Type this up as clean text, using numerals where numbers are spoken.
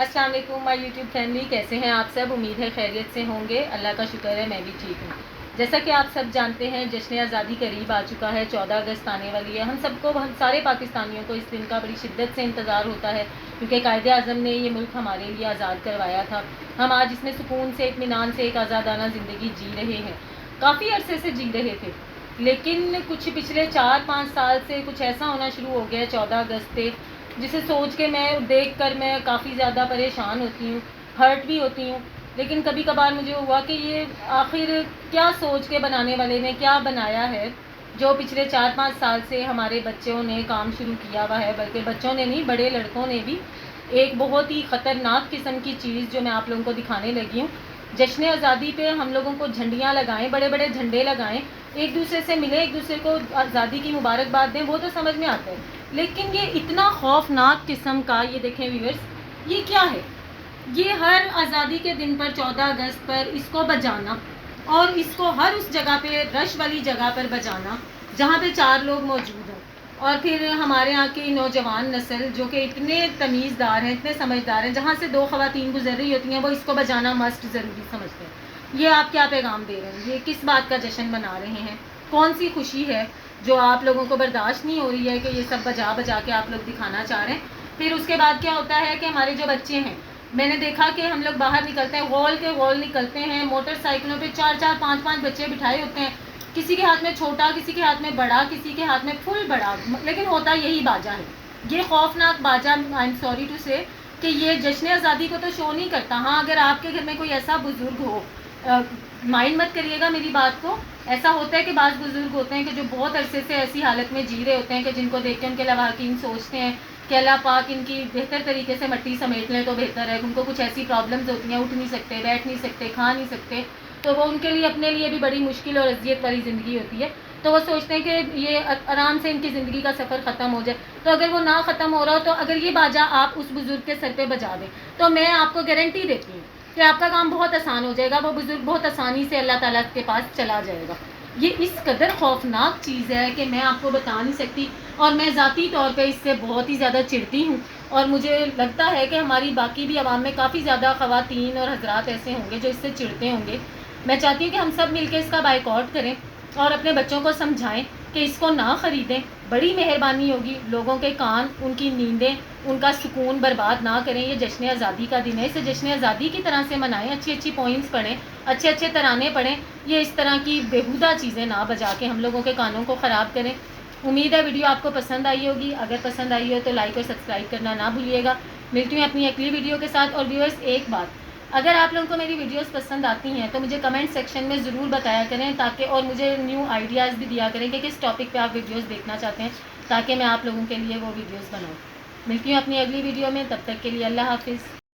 अस्सलाम वालेकुम my YouTube family, कैसे हैं आप सब। उम्मीद है खैरियत से होंगे। अल्लाह का शुक्र है मैं भी ठीक हूँ। जैसा कि आप सब जानते हैं, जश्न आज़ादी करीब आ चुका है। 14 अगस्त आने वाली है। हम सारे पाकिस्तानियों को इस दिन का बड़ी शिद्दत से इंतज़ार होता है, क्योंकि कायदे आज़म ने ये मुल्क हमारे लिए आज़ाद करवाया था। हम आज इसमें सुकून से, इत्मीनान से एक आज़ादाना ज़िंदगी जी रहे हैं। काफ़ी अरसे से जी रहे थे, लेकिन कुछ पिछले 4-5 साल से कुछ ऐसा होना शुरू हो गया है 14 अगस्त पे, जिसे सोच के देख कर मैं काफ़ी ज़्यादा परेशान होती हूँ, हर्ट भी होती हूँ। लेकिन कभी कभार मुझे हुआ कि ये आखिर क्या सोच के बनाने वाले ने क्या बनाया है, जो पिछले 4-5 साल से हमारे बच्चों ने काम शुरू किया हुआ है। बल्कि बच्चों ने नहीं, बड़े लड़कों ने भी एक बहुत ही ख़तरनाक किस्म की चीज़ जो मैं आप लोगों को दिखाने लगी हूँ। जश्न आज़ादी पे हम लोगों को झंडियाँ लगाएं, बड़े बड़े झंडे लगाएं, एक दूसरे से मिले, एक दूसरे को आज़ादी की मुबारकबाद दें, वो तो समझ में आता है। लेकिन ये इतना खौफनाक किस्म का, ये देखें व्यूअर्स, ये क्या है। ये हर आज़ादी के दिन पर 14 अगस्त पर इसको बजाना, और इसको हर उस जगह पे, रश वाली जगह पर बजाना जहाँ पे 4 लोग मौजूद हों। और फिर हमारे यहाँ की नौजवान नस्ल जो कि इतने तमीज़दार हैं, इतने समझदार हैं, जहाँ से 2 ख़वातीन गुजर रही होती हैं, वो इसको बजाना मस्ट ज़रूरी समझते हैं। ये आप क्या पैगाम दे रहे हैं? ये किस बात का जश्न मना रहे हैं? कौन सी खुशी है जो आप लोगों को बर्दाश्त नहीं हो रही है कि ये सब बजा बजा के आप लोग दिखाना चाह रहे हैं? फिर उसके बाद क्या होता है कि हमारे जो बच्चे हैं, मैंने देखा कि हम लोग बाहर निकलते हैं, वॉल के वॉल निकलते हैं, मोटरसाइकिलों पे 4-4, 5-5 बच्चे बिठाए होते हैं, किसी के हाथ में छोटा, किसी के हाथ में बड़ा, किसी के हाथ में फुल बड़ा, लेकिन होता यही बाजा है। ये खौफनाक बाजा, आई एम सॉरी टू से, कि ये जश्न आज़ादी को तो शो नहीं करता। हाँ, अगर आपके घर में कोई ऐसा बुज़ुर्ग हो, माइंड मत करिएगा मेरी बात को। ऐसा होता है कि बाज़ बुज़ुर्ग होते हैं कि जो बहुत अरसे से ऐसी हालत में जी रहे होते हैं कि जिनको देख के उनके लवाकिन सोचते हैं कि अल्लाह पाक इनकी बेहतर तरीके से मट्टी समेट लें तो बेहतर है। उनको कुछ ऐसी प्रॉब्लम्स होती हैं, उठ नहीं सकते, बैठ नहीं सकते, खा नहीं सकते, तो वो उनके लिए, अपने लिए भी बड़ी मुश्किल और अज़ियत वाली ज़िंदगी होती है। तो वो सोचते हैं कि ये आराम से इनकी ज़िंदगी का सफ़र ख़त्म हो जाए। तो अगर वो ना ख़त्म हो रहा हो, तो अगर ये बाजा आप उस बुज़ुर्ग के सर पे बजा दें, तो मैं आपको गारंटी देती हूँ कि आपका काम बहुत आसान हो जाएगा। वो बुज़ुर्ग बहुत आसानी से अल्लाह ताला के पास चला जाएगा। ये इस कदर खौफनाक चीज़ है कि मैं आपको बता नहीं सकती। और मैं ज़ाती तौर पे इससे बहुत ही ज़्यादा चिढ़ती हूँ, और मुझे लगता है कि हमारी बाकी भी आवाम में काफ़ी ज़्यादा ख़वातीन और हज़रात ऐसे होंगे जो इससे चिढ़ते होंगे। मैं चाहती हूँ कि हम सब मिलकर इसका बाइकआउट करें और अपने बच्चों को समझाएं कि इसको ना ख़रीदें। बड़ी मेहरबानी होगी। लोगों के कान, उनकी नींदें, उनका सुकून बर्बाद ना करें। ये जश्न आज़ादी का दिन है, इसे जश्न आज़ादी की तरह से मनाएं। अच्छी अच्छी पॉइंट्स पढ़ें, अच्छे अच्छे तराने पढ़ें। ये इस तरह की बेहुदा चीज़ें ना बजा के हम लोगों के कानों को ख़राब करें। उम्मीद है वीडियो आपको पसंद आई होगी। अगर पसंद आई हो तो लाइक और सब्सक्राइब करना ना भूलिएगा। मिलती हूँ अपनी अगली वीडियो के साथ। और व्यूअर्स, एक बात, अगर आप लोगों को मेरी वीडियोस पसंद आती हैं तो मुझे कमेंट सेक्शन में ज़रूर बताया करें, ताकि, और मुझे न्यू आइडियाज़ भी दिया करें कि किस टॉपिक पे आप वीडियोस देखना चाहते हैं, ताकि मैं आप लोगों के लिए वो वीडियोस बनाऊँ। मिलती हूँ अपनी अगली वीडियो में, तब तक के लिए अल्लाह हाफिज़।